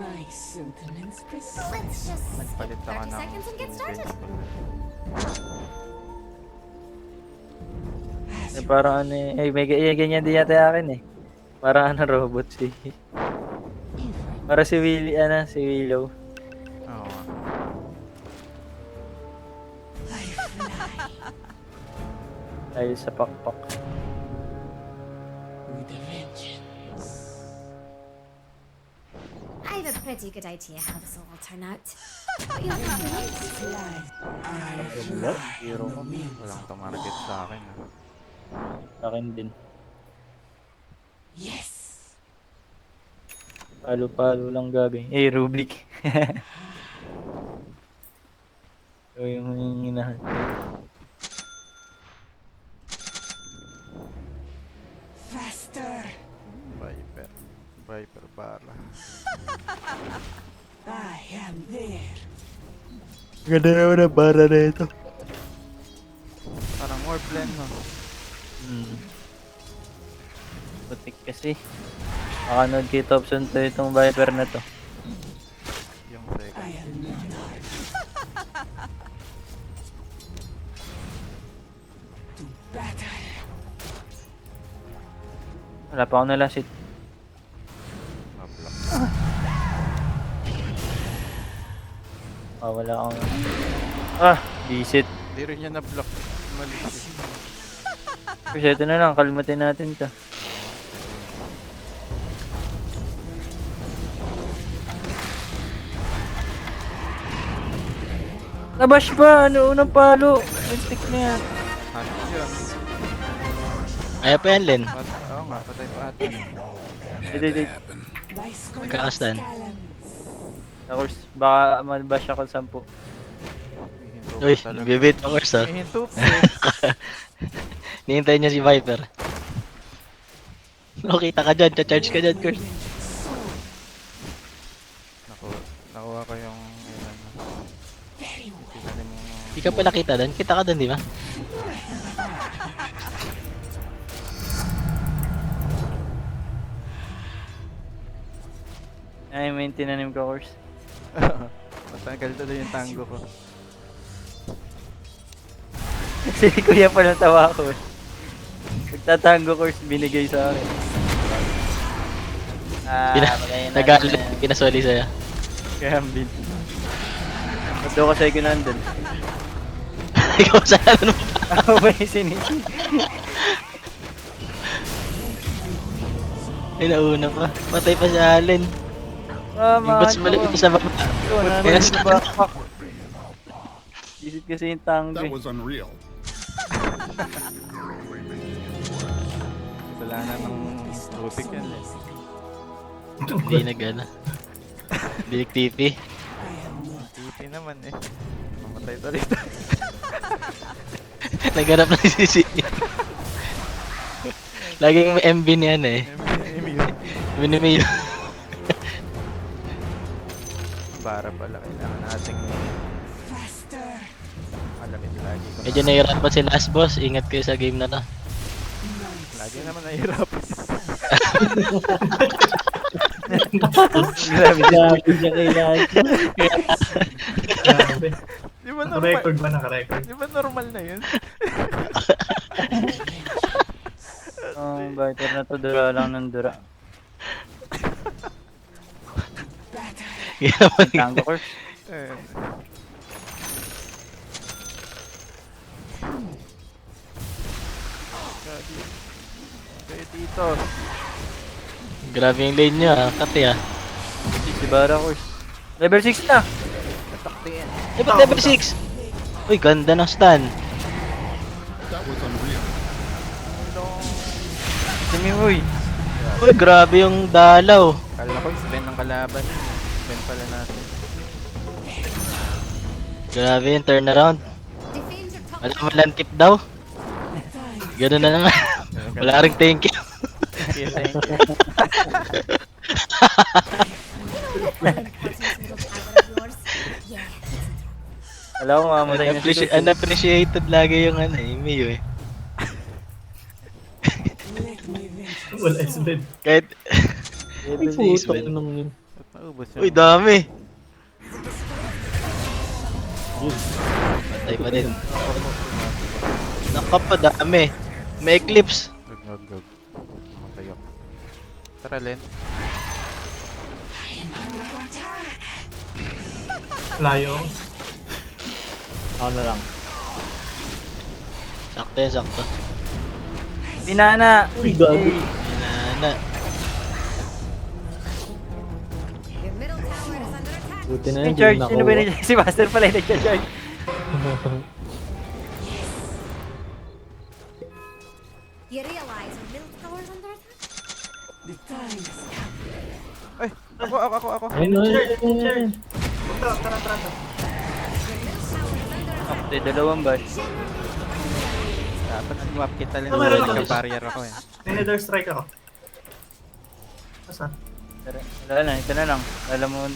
My sentiments Let's just Nagpalit ako 30 ng seconds and get started. Parang ano eh, may ganyan din yata akin eh. Parang ano robot si. Para si Willy, si Willow. Oo nga. Dahil sa pakpak. with a vengeance. I have a pretty good idea how this will all turn out. But you'll have to wait. Wala, hero ko. Walang tumarget sa akin. Akin din. Yes. Palo-palo lang gagawin. Rubik. So yung hinahan. Faster. Viper. Viper bala. I am there. Ganda naman ang bara na ito. Parang more plan, no? Putik kasi. Makanood kay Thompson to itong Viper na to. Yung second. I am not. To battle. Wala pa ako nalasit. Mablock. Wala akong... Visit. Hindi rin niya na-block. Malis. Kasi ito na lang, kalmatin natin to. Nabash pa! Ano unang palo? Stick na yan. Ano yun? Ayaw pa yan, Len. Oo nga, patay pa ata. Hindi. My school Kakastan. Of course, baka mabash ako 10. Hihinto Uy, pa talaga. nagbibit pa course ha. Hihinto pa eh. Nihintay niya si Viper. Kita ka dyan, cha-charge ka dyan, course. Nakuha ko yung... Tinanim mo... Di ka pa nakita doon? Kita ka doon, di ba? Ay, may tinanim ko course. Matagal tuloy yung tango ko. Si kuya pa natawa ko. Pagtatango course, binigay sa akin. Nagalit, pinasoli sa'yo. Gambit. Ba't daw kasi ko nandun? Ikaw sa ano mo? Ako ba yung sinisi? Ay, nauna pa. Patay pa si Allen. Yung bats maliit sa baba. Kaya sa backpack. Isip kasi yung tango That eh. was unreal. Kasalanan ng Rubik yan eh. Hindi nag-ano. Hindi nag-TP. TP naman eh. Mamatay tuloy. Naghanap na si Sisi. Laging may MB niyan eh. Minimil. Para pala kailangan nating faster. malamit lagi. Medyo nahihirapan si last boss. Ingat kayo sa game na to. Lagi naman nahihirapan. Grabe siya kailangan. Grabe. Di ba normal? Naka-record ba? Naka-record? Di ba normal na yun? Ang Viper na to, dura lang ng dura. Tango course. Eh. Kaya dito. Grabe yung lane nyo ah. Kati ah. Si Bara course. Level 6 na! Taktiin. Eh, ba't level 6? Uy, ganda ng stun. That was unreal. Simi uy. Uy, grabe yung dalaw. Kala ko spin ng kalaban. Spin pala natin. Grabe yung turnaround. Defend your top Wala mo lang tip daw. Ganun na lang. Wala ring thank you. Okay, thank you. Alam ko mamatay na si Tutu. Unappreciated lagi yung ano eh, Miyo eh. Wala is bed. Kahit Level si 6. Isbel. Naubos Uy, dami. Patay pa din. Nakapadami. May eclipse. Gug. Mamatay ako. Tara, Len. Layo. Ako na lang. Sakto yan, sakto. Binana! Uy, gago. Inana. Your middle tower is under attack. Buti na Yung yun, charge, hindi sino ba nakuha. yun? Si Master pala yung nagcha-charge. You realize your middle tower is under attack? The time has come. Ay! Ako! Ayun, ayun. After dalawang batch. Dapat sumap kita Len. Meron ako. Nagka-barrier ako eh. May nether strike ako. Asa? Wala na, ito na lang. Alam mo,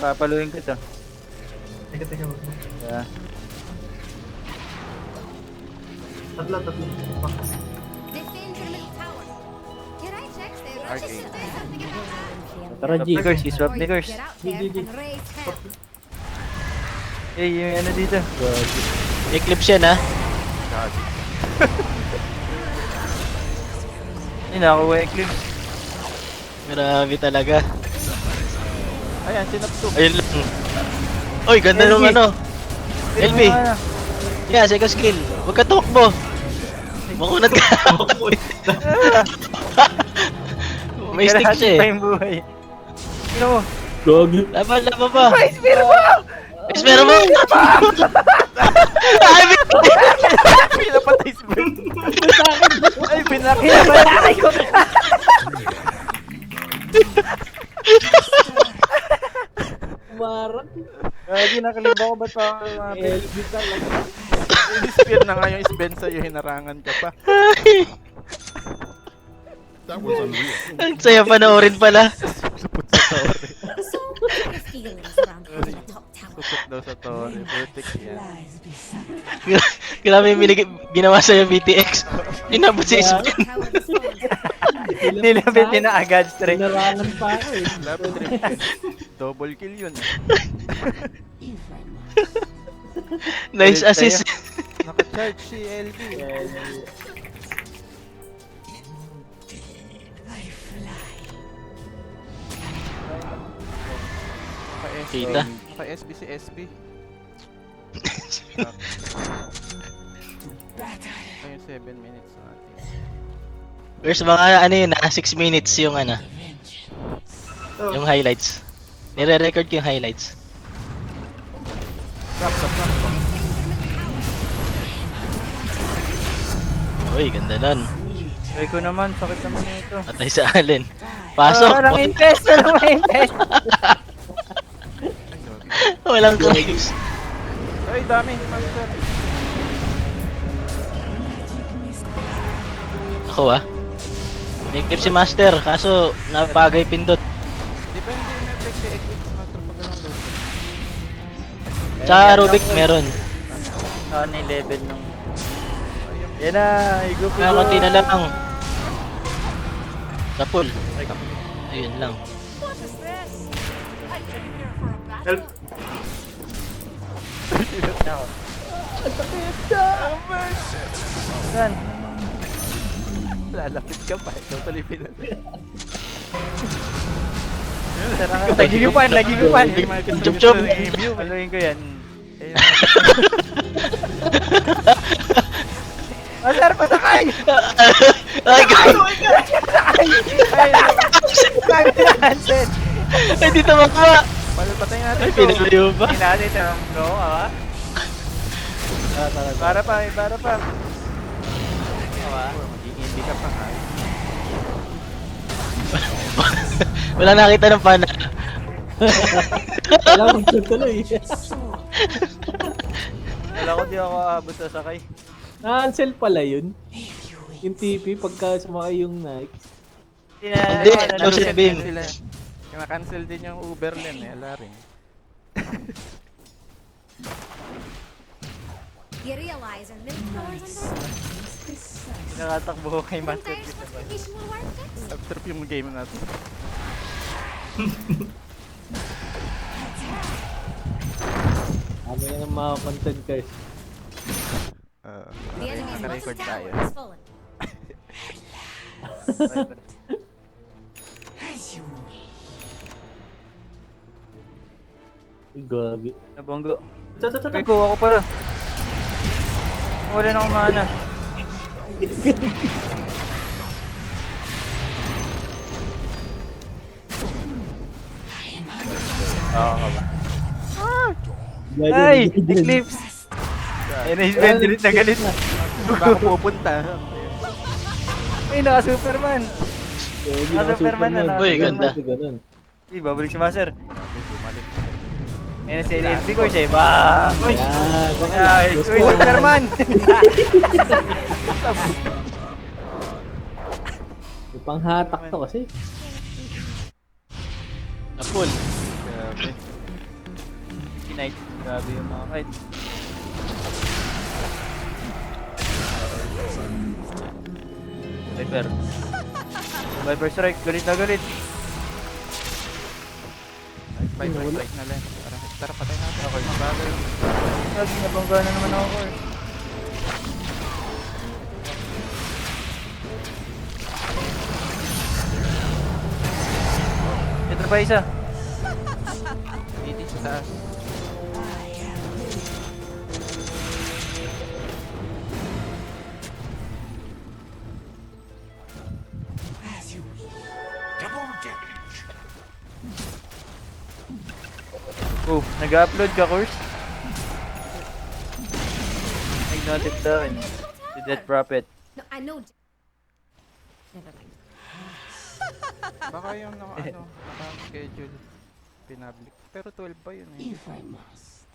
papaluin ko to. Teka. Yeah. Tatlo. Defend your middle tower. Can I check the Russian do something about that? Tara, G. Swap ni Curse, swap ni Curse. Get out there and raise hell. Eh, yung ano dito. May eclipse yan, ha? Ay, nakakuha yung eclipse. Grabe talaga. Ayan, sinapsuk. Ayun lang. Uy, ganda nung LB. ano. LB. Ano? Yeah, second skill. Huwag ka tukbo. Makunat ka. May stick siya pa eh. yung buhay. Ano mo? Gago. Laban pa. Espero mo! Espero mo! Ay, Pinapatay si Ben. Ay, Pinapatay ko! Umarap. Lagi nakalimutan ko ba't pa ako lumapit? LB talaga. I-spear na nga yung Ben sa'yo, hinarangan ka pa. That was unreal. Ang saya panoorin pala. Supot sa torre. So, what are your feelings around holding a top tower? Supot daw sa torre. Vertex yan. Lies beside. Grabe yung ginawa sa'yo BTX. Inabot si Ispen. Tower destroyed. Nilapit niya na agad straight. Pinarangan pa ako eh. Lab trip yun. Double kill yun. Even Nice Ulit assist. Naka-charge si LB. I fly. Naka-SB. Kita. Naka-SB si SB. Battle. Ayun, 7 minutes natin. Where's mga ano yun 6 minutes yung ano, yung highlights. Nire-record ko yung highlights. Uy, ganda nun. Try ko naman, sakit naman ito. Patay sa Allen. Pasok! Walang invest! Walang invest! Walang clips. Ay, dami. Master. Ako may clip si Master, kaso napagay pindot. Depende yung effect si Eclipse Master pag ganun load. Sa Rubik meron. Ano yung level nung... Yan na, igup Kaya konti na lang. Sa pool. Ayun lang. Help. Saan? Lalapit ka pa. Totally pinatay. Nagigupan, nagigupan! Chup chup! Paluin ko yan. Ayun. Master, pasakay! Ay, gago! Hansen! Ay, di tumakba! Patay natin Ay, ito. pinalayo ba? Hinali sa bro, ha? Para pa, para pa. Hindi ka pa ha. Wala nakita ng pana. Wala akong tuloy. Wala ko di ako aabot sa sakay. Na-cancel pala yun. Yung TP pagka sumakay yung Nike. Hindi, no set beam. Sila. Kina-cancel din yung Uber Len eh. Ala rin. You realize your middle tower is under attack? Nakatakbo ko kay The Master. entire fortification will work fixed. After yung game natin. mga content guys. The enemy's Naka-record bottom tayo. tower has fallen. As you wish. Ay, gabi. Nabonggo. Ito. Ay ko, ako pala. Wala na akong mana. Oo ka ba? Ay! Eclipse! Ayun na yung galit na galit na. Baka pupunta. Ay, naka-Superman! Superman na, Uy, ganda. Ganun. Uy, babalik si Master. Ayun na si LLB ko siya. Bang! Ay, uy, Superman! May panghatak to kasi. Na full. Grabe. Knight. Grabe yung mga kite. Viper. Viper strike. Galit na galit. Fight na lang. Tara, patay natin. Okay, bagay. Lagi nabangga na naman ako eh. Ito pa isa. Dito sa taas. As you wish. Double damage. Oh, nag-upload ka, course? Nag-notif sa akin. Si Death Prophet. No, I know. Never mind. Baka yung naka-schedule. Pinablik. Pero 12 ba yun eh? If I must.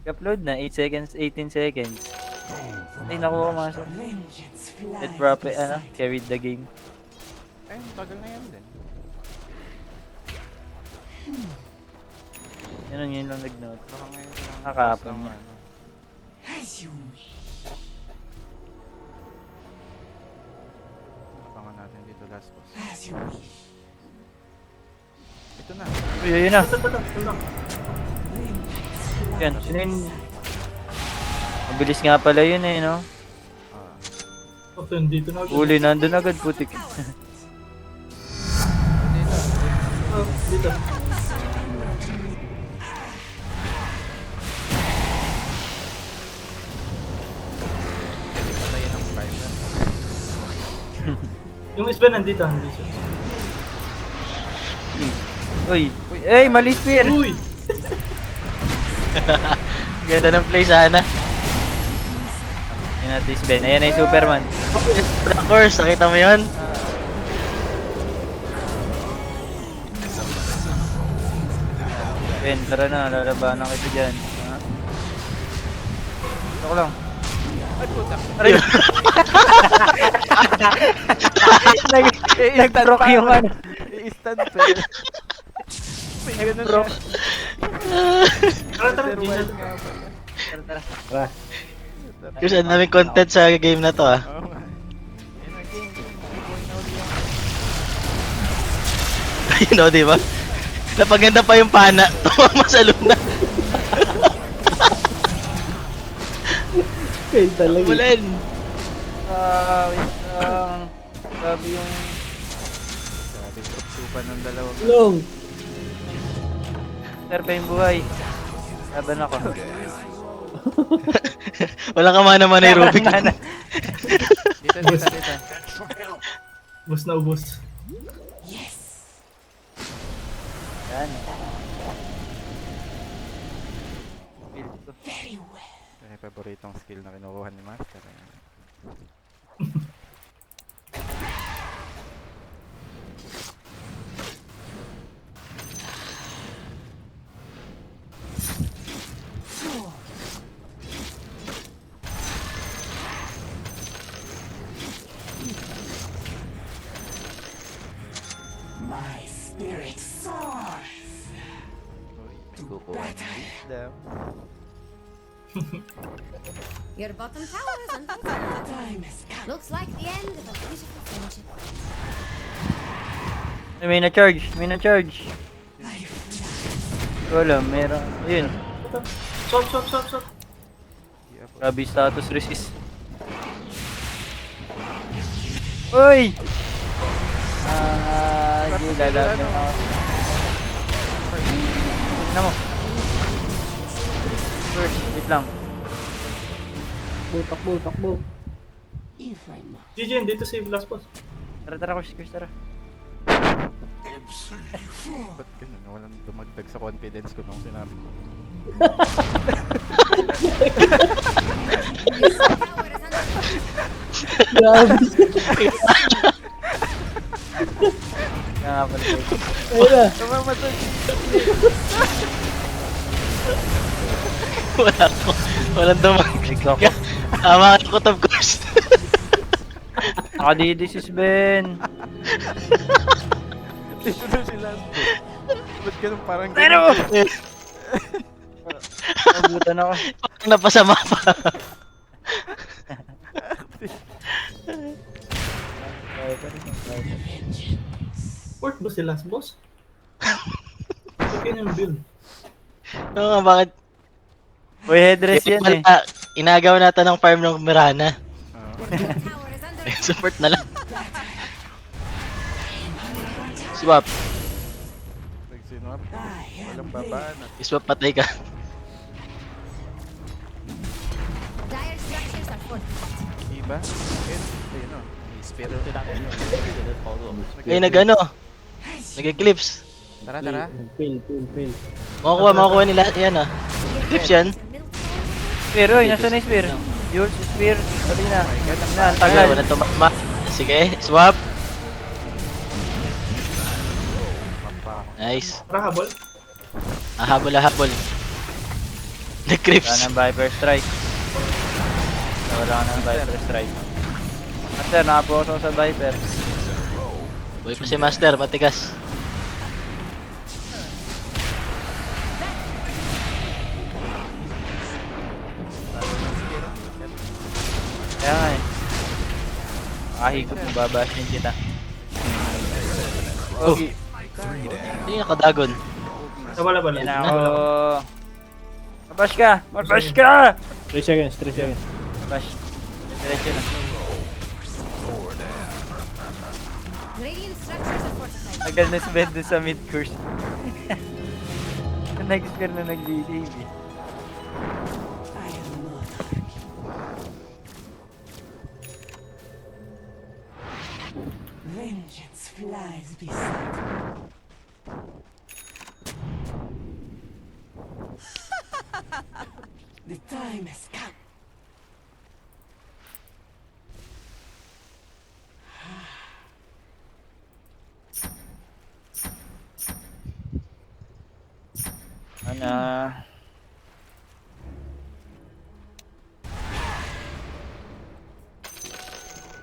Upload na, 8 seconds, 18 seconds. Ay, nakuha ko masok. Vengeance flies. Death Prophet, carried the game. Ayun, tagal na yan din. Yun lang nag-note. Baka ngayon lang. Nakahapon Basta niya. ano. As you wish. Abangan natin dito last boss. As you wish. Ito na. Uy, ayun na. Yan, sino yun? Mabilis nga pala yun eh, no? Ah. Uli, nandun agad, putik. Hindi patayin ng fiber. Yung isba nandito, nandito. Uy, ay, mali spear! Uy! Ganda ng play sana. Yan natin si Ben. Ayan na yung Superman. Of course, nakita mo yun? Ben, tara na, lalabanan kita dyan. Ha? Ito ko lang. Aray! Nag-proc yung ano. I-stand pero. May ganun Proc. Tara, tara, Otherwise dito. nga pala. Tara. Tara. Kasi ang daming content sa game na to ah. Oo nga. Yun ang game. Buhay na uli yan. Ayun o, di ba? Napaganda pa yung pana. Tumama sa luna. Kayo talaga. Ulan. Wait lang. Grabe yung... Grabe, supsupan ng dalawang. Long. Sir pa yung buhay. Laban ako. Wala ka mana man yung Rubik. Dito. Ubus na ubus. Yan. Build ko. Very well. Ito yung paboritong skill na kinukuha ni Master. My spirit soars. Uy, may kukuha ng wisdom. Your bottom tower is under attack. Time has come. Looks like the end of a beautiful friendship. Ay, may na-charge. May na-charge. Life Wala, meron. Ayun. Swap, swap, swap, swap. Grabe status resist. Uy! Hindi lalaban ako. Tignan mo. First, wait lang. Takbo, takbo. Even GG, dito si last boss. Tara, Kurs, tara. Ba't ganun? Walang dumagdag sa confidence ko nung sinabi ko. Tower is under Grabe. Kaya nga pala. Ayun na. Walang dumag. Ikaw ko. Tama ka ko, of course. Nakadidisis, Ben. Dito na si last boss. Ba't ganun parang Pero! ganun? Nabutan ako. Napasama pa. Work ba si last boss? Okay na yung build. Oo nga, bakit? Uy, headdress yan eh. Inagaw natin ng farm ng Mirana. tower is under Support na lang. Swap. Nagsinop. Walang babaan at Swap, patay ka. dire structures are fortified. iba. Ayun o. Ngayon nag-ano? Nag-eclipse. Tara, tara. Fail. Makukuha nila. Yan ah. Eclipse yan. Spear, uy, nasa na yung spear? George, spear. Dali na. Na, ang Tagal. tagal. Wala tumama. Sige, swap. Nice. Tara, habol. Habol. Wala Nag-crips. nang Viper Strike. Wala nang Viper Strike. Master, nakapokus ako sa Viper. Uy pa si Master, matigas. Kaya nga eh. Ahigop mo, babashin kita. Oh. Hindi nakadagon. Wala. Yan ako. Mabash ka! Mabash ka! 3 seconds. Mabash. Diretso na. Radiant structures are fortified. Tagal na si Ben dun sa mid-course. Nag-spear na nag-delay eh. I am monarch. Vengeance flies beside me. The time has come. Ano?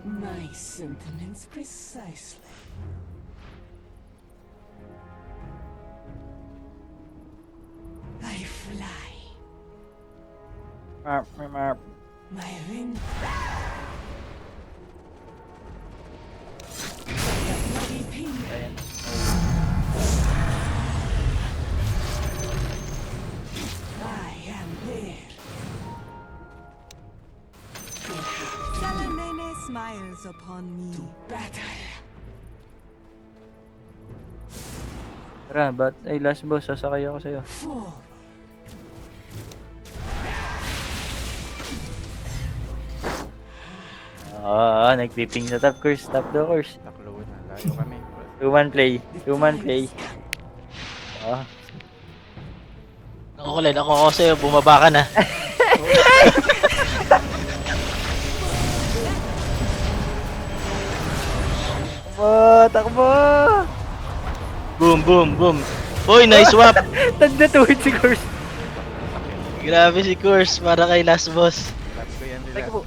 My sentiments precisely. I fly. Marp. My wind. Ayan. I am there. Salamene smiles upon me. Battle. Tara, ay last boss, sasakay ako sa'yo. For Oo, nagpiping sa top course, top the course. Taklo na. Layo kami. 2-man play. Oo. Ako Len, ako sa'yo, bumaba ka na. Takbo! Boom. Uy, nice swap! Tanda tuwid si course. Grabe si Course, para kay last boss. Last ko yan nila. Teka po.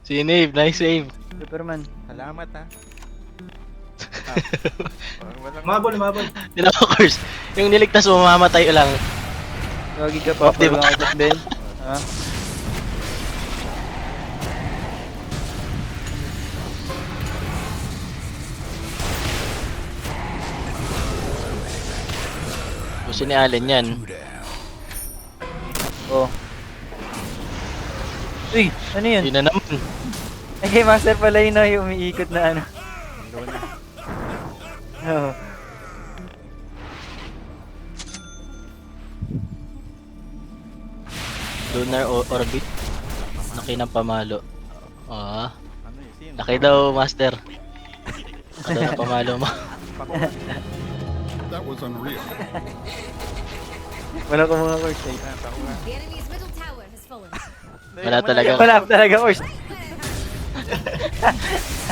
Sinave, nice save. Superman. Salamat ha. Walang Mabol. Tila ko Course, yung niligtas mo, mamamatay lang. Gagi ka pa, Diba? pag kita Ben. Ha? Gusto ni Allen yan. Oh. Uy, ano yun? Yun na naman. Ay, master pala yun, no, yung umiikot na ano. Luna. Oo. Lunar orbit. Laki ng pamalo. Ah, Ano yun? Sino? laki daw, master. Ano na pamalo mo? That was unreal. Wala ko mga course eh. The enemy's middle tower has fallen. Wala talaga. Wala talaga course.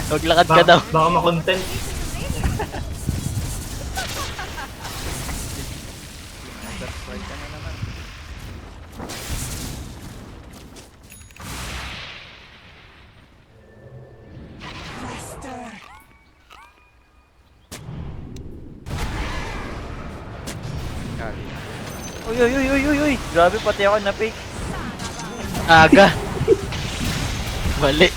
Maglakad ka daw. Baka makontent. Surprise ka na naman. Faster. Kali. Uy, uy, uy, uy, uy, uy. Grabe, pati ako na-fake. Aga. Mali.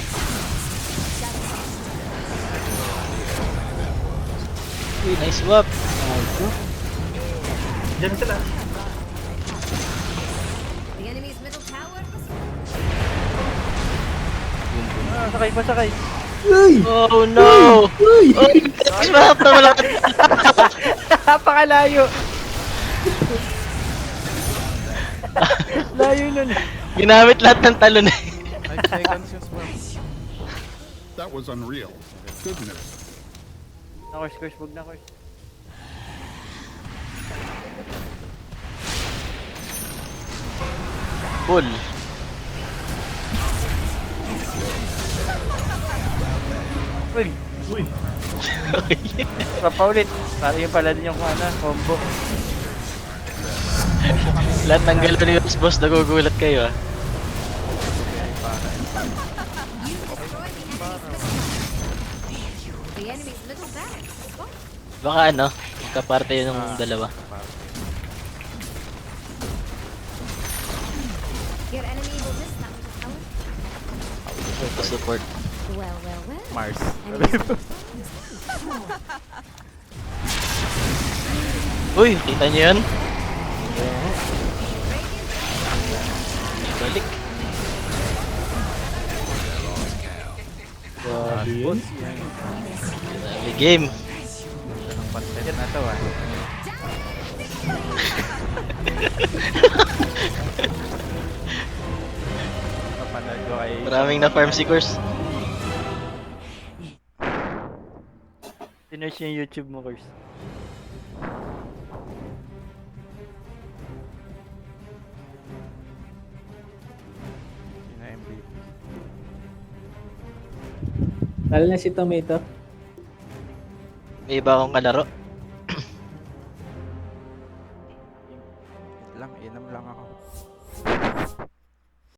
Nice swap. Diyan sila. The enemy's middle tower has Ah, sakay pa, sakay. Oh no! Oh, swap na wala. Napakalayo. Layo nun. Ginamit lahat ng talon eh. 5 seconds yung swap. That was unreal. Goodness. Na course, wag na course. Full. Uy, Uy. papaulit. Para yung pala din yung ano, combo. Lahat ng galaw ni boss, nagugulat kayo ah. the enemy's middle barracks has fallen. Baka ano, kaparte yun ng dalawa. Your enemy will miss that middle tower. To support. Well, well, well. Mars. Uy, kita niyo yun? Balik. Grabe yun. Dali game. Ang content na to ah. Kapanood ko ay... Maraming na farm seekers. Sinerge yung YouTube mo, course. Sino MVP? Lalo na si Tomato. May iba akong kalaro. Wait lang, inam lang ako.